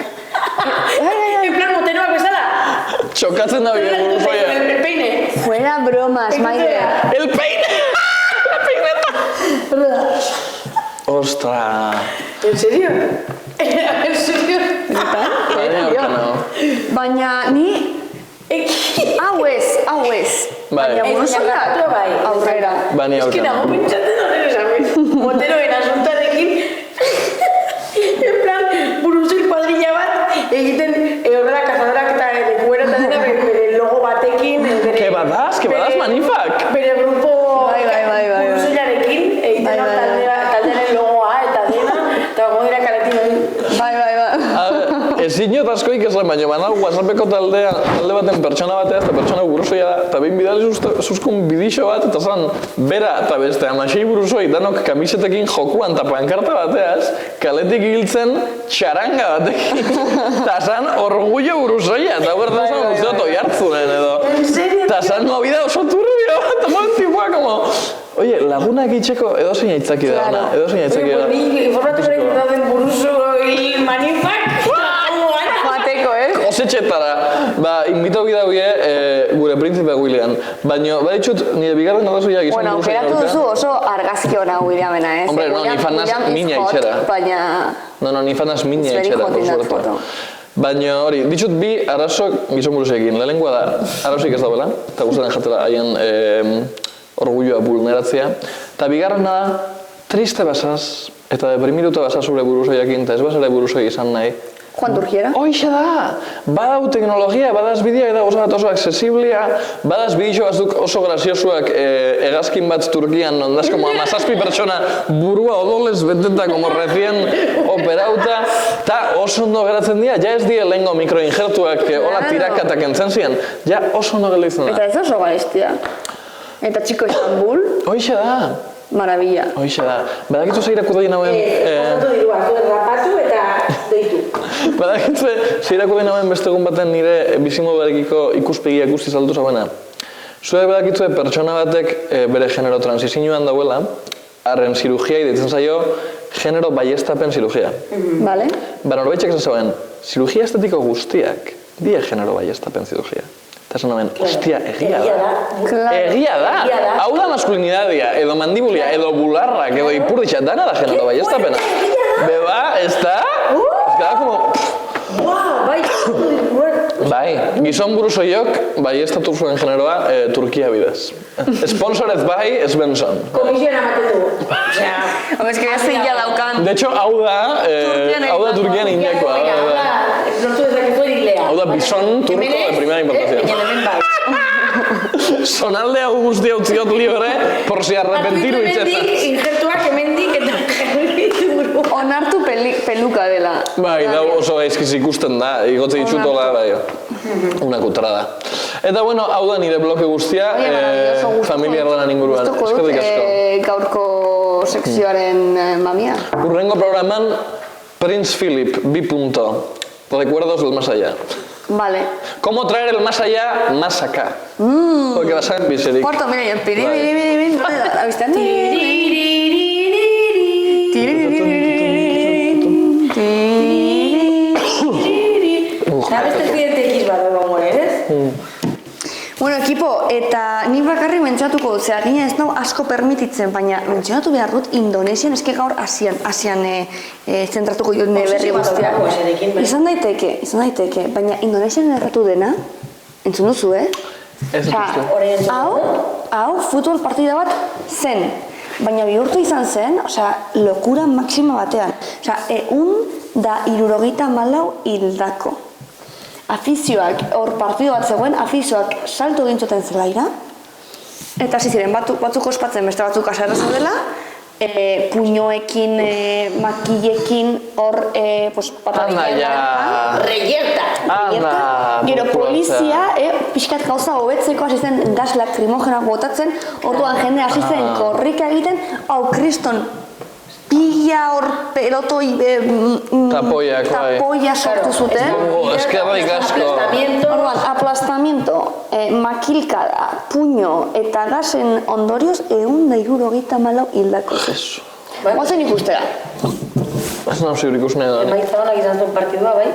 En plan moteroak bezala. Txokatzen da bide buruzoia. El peine. Fuera bromas, Maider. El peine! La peineta! Ostra. ¿En serio? ¿En serio? Baina ni... Hau ez. Baina buruzoiak aurrera. Bani aurkana. Ez que nago pentsatzen horren esan. Moteroen asuntarekin. En plan, buruzoi kuadrilla bat egiten horrela kazadorak eta lekuera eta dena bere logo batekin. Que badaz manifak. Bere grupo Bai. buruzoiarekin egiten taldearen logoa eta dena. Eta gongo dira kaletin. Bai. Ezin jot askoik esan, baina banal WhatsAppeko talde baten pertsona batea, eta pertsona buruzoia da, eta behin bidali zuzkun bidixo bat, eta zan, bera eta beste amasei buruzoi, danok kamisetekin jokuan eta pankarta bateaz, kaletik hiltzen txaranga batekin, eta zan, orgullo buruzoia, eta bertan zan, usteot oi hartzunen edo. Eta zan, movida oso turbio bat, eta man tipua, como... Oye, lagunak itxeko edozein aitzaki da, ona, edozein aitzaki da. Nik informatu berek dauden buruzoi manifak, Joateko, Kosetxetara, mito bidauie gure Príncipe William. Baina, baditxut, nire bigarren arrazoiak izan Bueno, aukeratu duzu oso argazki ona Williamena, ez? Hombre, no, ni fan naz mina itxera. Baina... No, ni fan naz mina It's very itxera, hot por in that suerte. photo. Baina hori, ditut bi arrazok gizon buruzekin. Lehenengoa da, arrazoik ez dagoela, eta gustatzen jatela haien orgulloa vulneratzea. Eta bigarrena da, triste basaz, eta deprimiruta basaz zure buruzoiakin, eta ez basare buruzoi izan nahi. Juan Turgiera? Hoixe da! Badau teknologia, badaz bideak da oso bat oso accesiblia, badaz bidixo batzuk oso graziosuak hegazkin bat Turkian, ondaz como amazazpi pertsona burua odolez beteta, como recien operauta, eta oso ondo geratzen dira, ja ez die lehengo mikroinjertuak hola tirakatak entzen ziren, ja oso ondo geratzen da. Eta ez oso gaiztia. Eta Txiko Istanbul, Hoixe da! maravilla. Hoixe da. Badakitu zeirako dien hauen... Rapatu dirua, rapatu eta deitu. Badakitu zeirako dien hauen beste egun baten nire bizimoduarekiko ikuspegia guzti saltu zauena. Zue badakitu pertsona batek bere genero transizioan dauela, arren zirugia deitzen zaio genero baiestapen zirugia. Vale? Ba, norbaitxak zauen, zirugia estetiko guztiak, die genero baiestapen zirugia. Eta esan namen, ostia, egia da. Egia da. Hau da maskulinidadia, edo mandibulia, edo bularrak, edo ipurditxa, dana da genero baiestapena. Beba, ez da? Ez da, como... Bai, Bai, gizon buruzoiok baiestatu zuen generoa Turkia bidez. Sponsorez bai, ez Benson. komisioen amaten du. Osea, Hombre, es que ya zeila daukan. De hecho, hau da Turkian indiakoa. lortu dezakezu eriklea. Hau da bizon turko de primera importación. Baina hemen bai. Sonalde hau guztia utziot libre, por si arrepentiru itxetan. Injertuak hemendik eta buru. Onartu peluka dela. Bai, da oso gaizkiz ikusten da, igotze ditzutola, bai. Una kutrada. Eta bueno, hau da nire bloke guztia, familiar lanan inguruan. Eskerrik asko. Gaurko sekzioaren mamia. Urrengo programan, Prince Philip, 2 punto. Recuerdos del más allá. Vale. ¿Cómo traer el más allá más acá? Porque vas a empizerik. Porto, mira, ya piriri, ¿avistan? Sabes Presidente X bat egongo eres? Bueno, ekipo, eta nik bakarrik mentzatuko dut, zera, gina ez nau asko permititzen, baina mentzionatu behar dut Indonesian, eske gaur Asian zentratuko dut berri guztiak. Izan daiteke, baina Indonesian erratu dena, entzun duzu, Ez dut. Hau, futbol partida bat zen, baina bihurtu izan zen, lokura maksima batean. 164 hildako. Afizioak, hor partido bat zegoen, afizioak salto gintzuten zelaira, eta hasi ziren batzuk ospatzen, beste batzuk asarra zaudela, puñoekin, makillekin, hor, Anda, Reyerta. Gero polizia, pixkat gauza hobetzeko hasi zen gas lakrimogenak botatzen, orduan jende hasi zen korrika egiten, hau kriston, pilla hor pelotoi tapoia sortu zuten. Eskerrik asko. Orduan, aplastamiento, makilkada, puño eta gasen ondorioz 164 hildako. Jesu. Guazen ikustera. Ez nahi ziur ikusnea da. Emaitza honak izan zuen partidua, bai?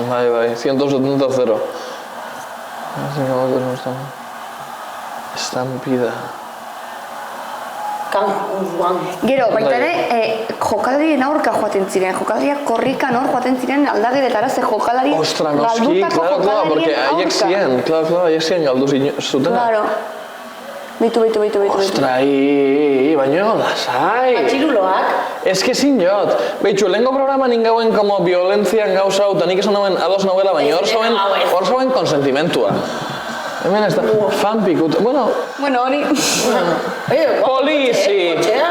Bai, 170-0. Estampida. Gero, baita ere, jokalarien aurka joaten ziren, jokalariak korrikan hor joaten ziren aldageretara, ze jokalariak Ostra, noski, claro, porque haiek ziren galdu zutena. Claro. Beitu. Ostra, baino lasai. Atxiruloak. Ez que zin jot. Beitxu, lehenko programan ingauen como violentzian gauza hau, eta nik esan nauen ados nauela, baina hor zauen konsentimentua. Hemen ez da, fanpikut, bueno, hori. Polizi! Kotxea,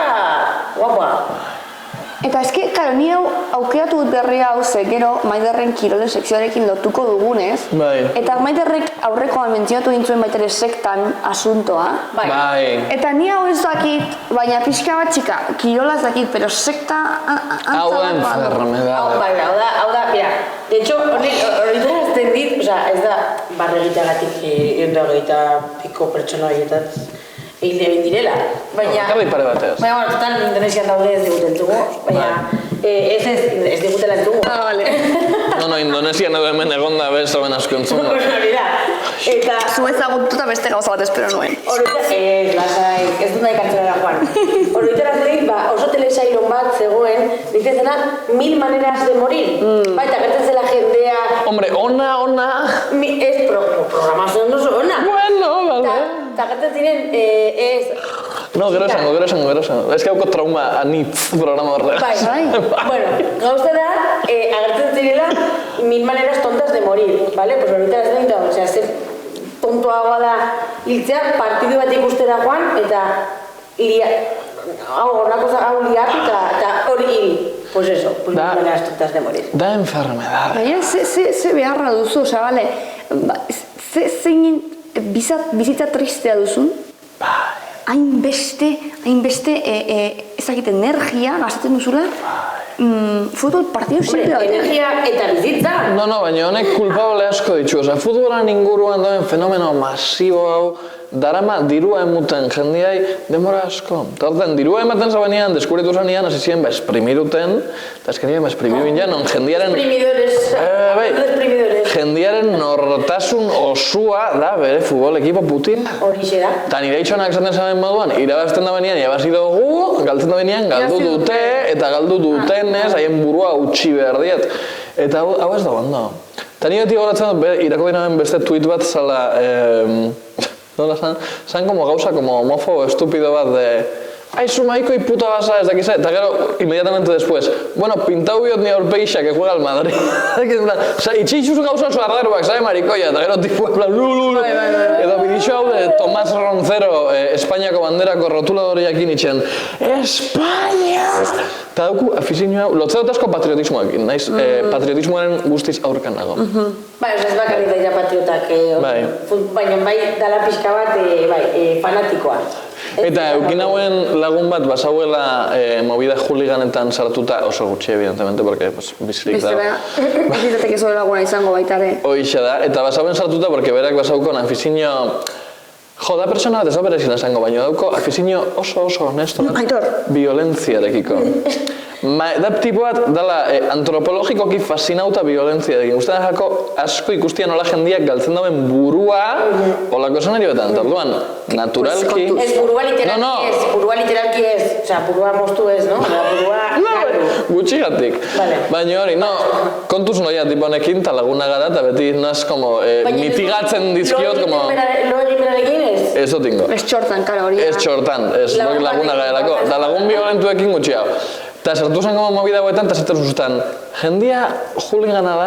guapa. Eta eske, karo, ni hau aukeratu dut berri hau ze gero Maiderren kirolen sekzioarekin lotuko dugunez. Bai. Eta Maiderrek aurrekoan mentzionatu dintzuen baita ere sektan asuntoa. Bai. Eta ni hau ez dakit, baina pixka bat txika, kirola ez dakit, pero sekta Hau da enfermedad. Hau da, mira, de hecho, horretan azten dit, ez da barregitagatik 120 pertsona horietat egin direla, baina... Karri pare batez. Baina, total, Indonesian daude ez diguten dugu, baina ez digutela ez dugu. Vale. No, Indonesian edo hemen egonda bez, hauen asko entzuna. Hori da. Eta... Zu ezagututa beste gauza bat espero nuen. Lasai, ez dut nahi kartzera Juan. Horretara zelik, oso telesailon bat zegoen, ditzen zena, 1000 maneras de morir. Baita, gertzen zela jendea... Hombre, ona... Ez programazioan oso ona. Bueno, vale. Eta gertzen ziren, ez... No, gero esango. Ez que hauko trauma anitz programa horre. Bai. Bueno, gauza da, agertzen zirela 1000 maneras tontas de morir, ¿vale? Pues ahorita ez da, o sea, zer tontoagoa da hiltzea, partidu bat ikustera joan, eta hau liatu eta hori hil. Pues eso, pues 1000 maneras tontas de morir. Da enfermedad. Baina, ze beharra duzu, oza, bale, zein bizitza tristea duzun? Hainbeste, ezakit energia gastatzen duzula, futbol partidu simple bat. Energia eta bizitza. No, baina honek kulpable asko ditu. Osa, futbolan inguruan dauen fenomeno masibo hau, darama dirua emuten jendiai demora asko. Eta horten, dirua ematen zabenean, deskubritu zanean, hasi ziren, esprimiruten, eta eskenien, esprimirin ja, non jendiaren... Jendiaren nortasun osua da bere futbol ekipo putin. Horixe da. Eta nire itxonak esaten zaben moduan, irabazten da benean, irabazi dugu, galtzen da benean, galdu dute, eta galdu dutenez, haien burua utxi behar diet. Eta hau ez da ondo. Eta nire beti goratzen dut, irako dinaben beste tweet bat zala, nola zan como gauza, como homofobo estupido bat de... Aizu maiko y puta basa, ez dakiz, eta gero, inmediatamente después, bueno, pintau biot ni aurpeixa, que juega al Madrid. Itxixuz gauza oso ardaruak, sabe, marikoia, eta gero tipu, en plan, lululu. Edo bidixo hau de Tomás Roncero, Espainiako banderako rotuladoriakin itxen, España! Eta dauku, afizinioa, lotze dut asko patriotismoakin, naiz, patriotismoaren guztiz aurkan nago. Bai, ez bakarrik daia patriotak, baina bai dala pixka bat, fanatikoa. Eta eukin hauen lagun bat basauela movida juliganetan sartuta, oso gutxi evidentemente, porque bizirik da. Bizitatek ez hori laguna izango baita ere. Hoixe da, eta basauen sartuta, porque berak basaukon afizinio... Jo, da persona bat ez da berezin esango, baina dauko afizinio oso honesto violentziarekiko. Da tipo bat, dala, antropologikoki fascinauta violentziarekin. Uste da jako asko ikustian hola jendiak galtzen dauen burua holako esanario betan. Orduan, naturalki... Ez burua literalki ez. Osea, burua moztu ez, no? Gutxigatik. Baina hori, kontuz noia tiponekin, eta laguna gara, eta beti naz, mitigatzen dizkiot, como... Lo egin berarekin ez? Ez otingo. Ez txortan, kara hori. Ez txortan, ez laguna garelako. Da lagun violentuekin gutxi hau. Eta sartu zen como movida hauetan, eta zaten zuztan, jendia juligana da,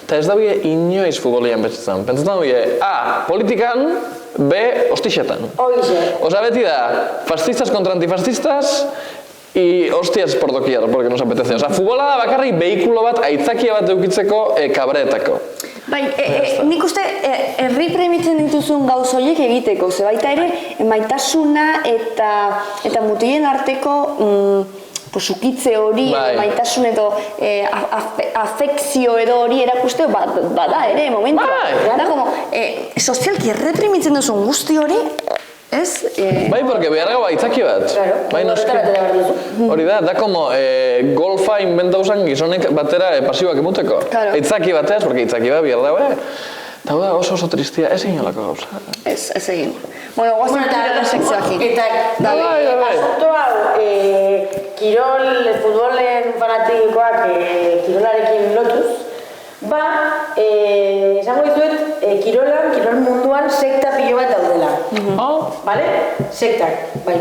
eta ez da bie inoiz futbolian betzitzen. Pentsatzen da bie, A, politikan, B, hostixetan. Oixe. Osa beti da, fascistas kontra antifascistas, y hostias por doquier, porque nos apetece. Osa, futbola da bakarrik behikulo bat, aitzakia bat eukitzeko kabreetako. Bai, nik uste herri premitzen dituzun gauz horiek egiteko, ze baita ere, maitasuna eta mutilen arteko ukitze hori, maitasun edo afekzio edo hori erakusteo bada ere, momentua. Da, como, sozialki erreprimitzen duzun guzti hori, ez? Bai, porque behar gau aitzaki bat. Bai, noski. Hori da, como golfa inventauzen gizonek batera pasiboak emuteko. Aitzaki batez, porque aitzaki bat behar daue. Eta da, oso tristia, ez egin olako gauza. Ez egin. Bueno, guazen kirolaren sekzioakin. Eta, asunto hau, kirol, futbolen fanatikoak kirolarekin lotuz, esango dizuet, kirol munduan sekta pilo bat daudela. Bale? Sektak, bai.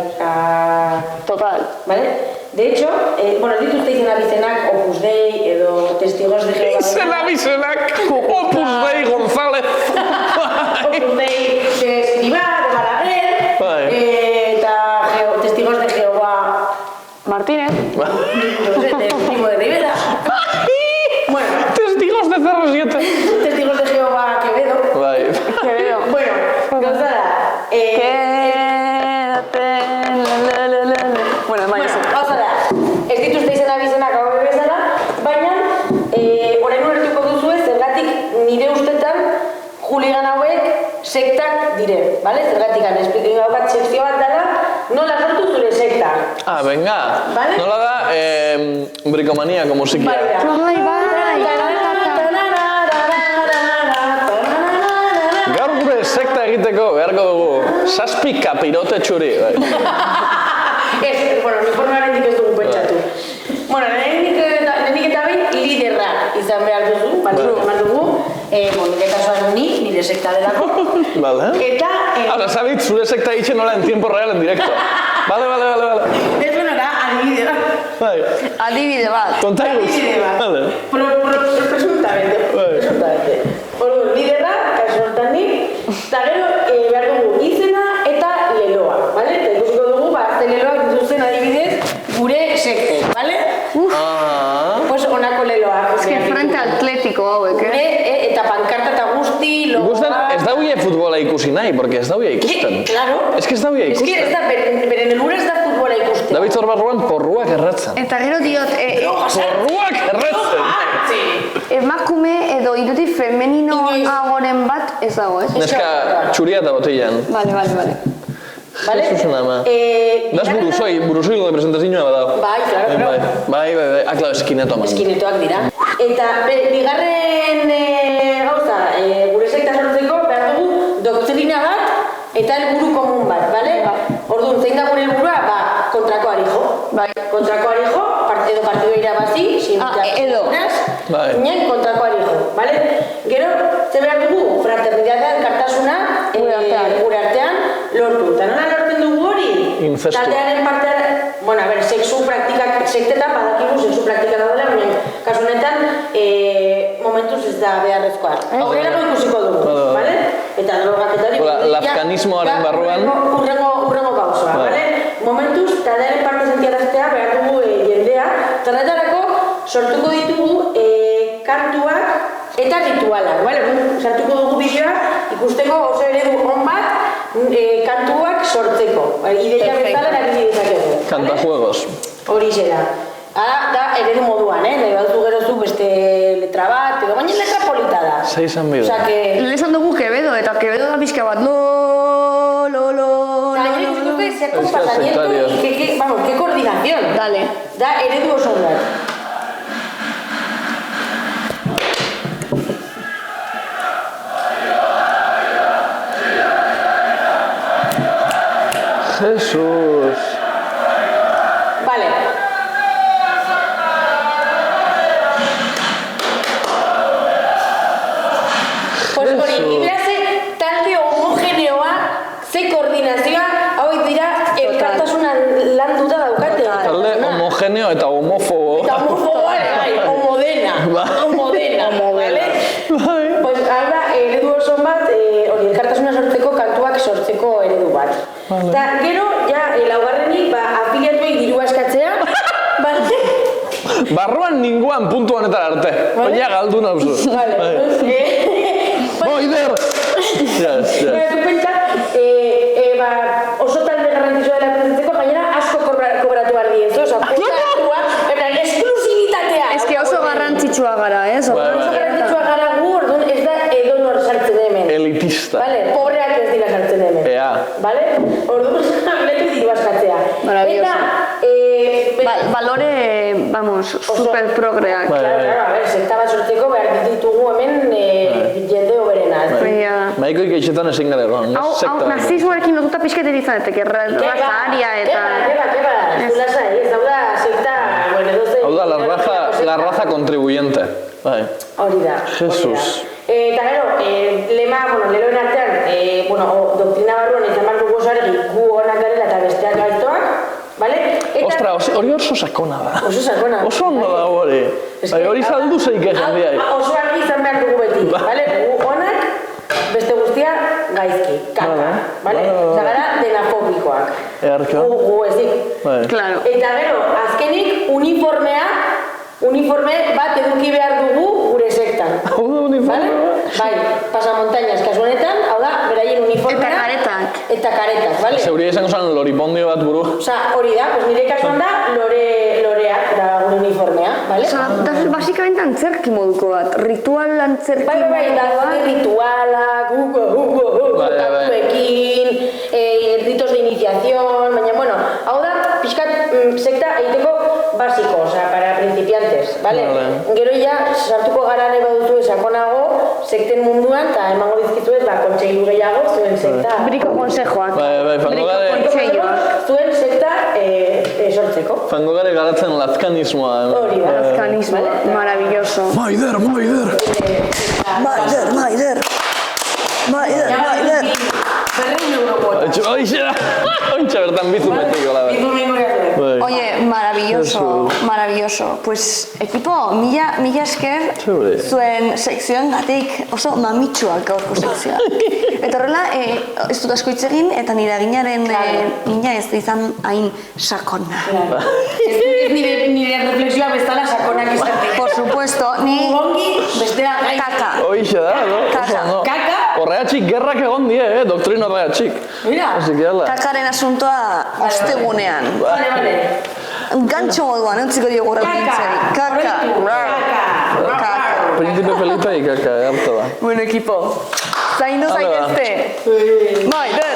Total. Bale? De hecho, dituzte izen abizenak, Opus Dei edo Testigos de Jehová. Izen abizenak, Opus Dei González. Opus Dei de Escribá, de Balaguer, eta Testigos de Jehová Martínez. De Primo de Rivera. Bueno. Testigos de CR7. Testigos de Jehová Quevedo. Bai. Quevedo. Bueno, Gonzala. Bueno, ez dituzte izen abizenak hau bezala, baina orain ulertuko duzue zergatik nire ustetan juligan hauek sektak dire, bale? Zergatikan, esplikatu bat sekzio bat dela, nola sortu zure sekta. Venga. Nola da, bricomaníako musikia. Bai. gure sekta egiteko beharko dugu 7 kapirote txuri. Ez, bueno, uniformearen dik ez dugu pentsatu. Bueno, lehenik eta behin liderra izan behar duzu, eman dugu, nire kasuan nire sekta delako. Vale. Eta... Ahora, sabit, zure sekta egiten nola en tiempo real, en directo. Vale. Ez bueno, da, adibide bat. Bai. Adibide bat. Konta iguz. Adibide bat. Vale. Presuntamente. Orduan, liderra, kasu hortan nik, eta gero behar dugu izena eta leloa, bale? Eta ikusiko dugu, ze leloak dituzen adibidez gure sekte, bale? Pues honako leloa. Ez que frente atletiko hauek, Gure, eta pankarta eta guzti, logoa... Ikusten, ez daude futbola ikusi nahi, porque ez daude ikusten. Claro. Ez que ez daude Ez que ez ikusten. da, beren helbura ez da futbola ikustea. David hor barruan porruak erratzen. Eta gero diot, Porruak erratzen! emakume edo iruti femenino Inoiz. agoren bat ez dago, ez? Neska txuria eta botillan. Vale. Vale? Jesus ama. Das buruzoi lo de presentazioa badao. Bai, claro. Bai. Claro, eskineto man. Eskinetoak dira. Eta bigarren gauza, gure sekta sortzeko behar dugu doktrina bat eta helburu komun bat, bale? Orduan, zein da gure helburua? Kontrakoari jo. Bai. Kontrakoari jo, edo partido irabazi, edo. Bai. Nien kontrakoari jo, bale? Gero, ze behar dugu? Fraternidadean, kartasuna, gure artean, lortu. Eta nola lortzen dugu hori? Incestu. Taldearen partean, bueno, a ver, sexu praktikak, sektetan badakigu sexu praktikak daudela, baina kasu honetan, momentuz ez da beharrezkoa. Horrelako ikusiko dugu, bale? Eta drogak eta hori... Lafkanismoaren barruan... Urrengo gauzoa, bale? Momentuz, taldearen parte sentiaraztea behar dugu jendea, zerretarako sortuko ditugu kantuak eta ritualak, bale? Sartuko dugu bideoa ikusteko oso eredu on bat kantuak sortzeko. Ideia bezala erabili dezakegu. Kantajuegos. Hori zera. Ara, da eredu moduan, nahi batzu gero zu beste letra bat, edo baina letra polita da. Zei izan bide. Osa, que... Lezan dugu Quevedo, eta Quevedo da pixka bat, Qué acompañamiento y qué coordinación. Dale. Da eredu oso bat. Jesus. Vale. Pues hori, iblase talde homogeneoa, ze koordinazioa, hau dira, elkartasuna landuta daukate. Talde homogeneo eta homofobo. Eta homofobo, bai, homodena. Homodena, vale? Pues ahora, eredu oso bat, hori, elkartasuna sortzeko, kantuak sortzeko eredu bat. Eta gero, ja, laugarrenik, afiliatuei dirua eskatzea, bale? Barruan ninguan puntu honetan arte. Baina galdu nauzu. Vale. Boider! Yes. Tu pentsat, oso talde garrantzitsua dela presentzeko, gainera asko kobratu behar diezu, oza, esklusibitatea. Ez que oso garrantzitsua gara, ez? Oso garrantzitsua gara gu, orduan ez da edonor sartzen hemen. Elitista. Vale, pobreak ez dira sartzen hemen. Ea. Vale? Orduan, leku diru askatzea. Maravilloso. Eta, Valore, vamos, super progreak. Claro, a ver, sekta bat sortzeko behar ditugu hemen jende oberena. Maiko ikeizetan ezin gara egon. Hau, nazismoarekin lotuta pixketet izaneteke, raza aria eta... Keba, zulasa, ez da sekta, bueno, doze... Hau da, la raza contribuyente. Hori da. Jesus. Eta gero, leloen artean, doktrina barruan izan behar dugu oso argi, gu honak garela eta besteak gaiztoak, bale? Ostra, hori oso sakona da. Oso sakona. Oso ondo da hori. Hori saldu zeik egin diai. Oso argi izan behar dugu beti, bale? Gu honak, beste guztia gaizki, kaka, bale? Eta gara denafobikoak. Earkio. Gu ezik. Claro. Eta gero, azkenik, uniforme bat eduki behar dugu gure sektan. Hau da uniforme bat? Bai, pasamontañas kasu honetan, hau da, beraien uniformea. Eta karetak. Eta karetak, bale? Zeuria izango zen loripondio bat buru. Osa, hori da, pues nire kasuan da, loreak da gure uniformea, bale? Osa, da basikamente antzerki moduko bat, ritual antzerki Bai, da, ritualak, kantuekin, ritos de iniciación, baina, bueno, hau da, pixkat, sekta egiteko basiko, osa, para principiantes, bale? Gero ja, sartuko gara nahi baduzu esakonago, sekten munduan, eta emango dizkizuez, kontseilu gehiago, zuen sekta... Briko konsejoak. Bai, fango gare... Kontseilloak. Zuen sekta sortzeko. Fango gare garatzen lazkanismoa. Hori da. Lazkanismo, maravilloso. Maider! Berreun euroko. Hoixe da! Hoixe bertan bizu metiko, la Bizu mengoreak. Oye, maravilloso. Pues, equipo, mila esker Zure. zuen sekzioen gatik oso mamitsuak gaurko sekzioa. Eta horrela, ez dut asko hitz egin, eta nire aginaren mina ez izan hain sakona. Nire reflexioa bezala sakonak izatea. Por supuesto, ni Gongi, bestea gai. kaka. Hoixe da, no? Kaka? Horregatxik gerrak egon die, doktrina horregatxik. Mira. Así que ala. Kakaren asuntoa ostegunean. Vale. Gantxo moduan, entziko diogu horrekintzari. Kaka. Kaka. Príncipe Felipe y kaka, harto da. Bueno, equipo. Zaindu Hala ba. zaitezte. Maider!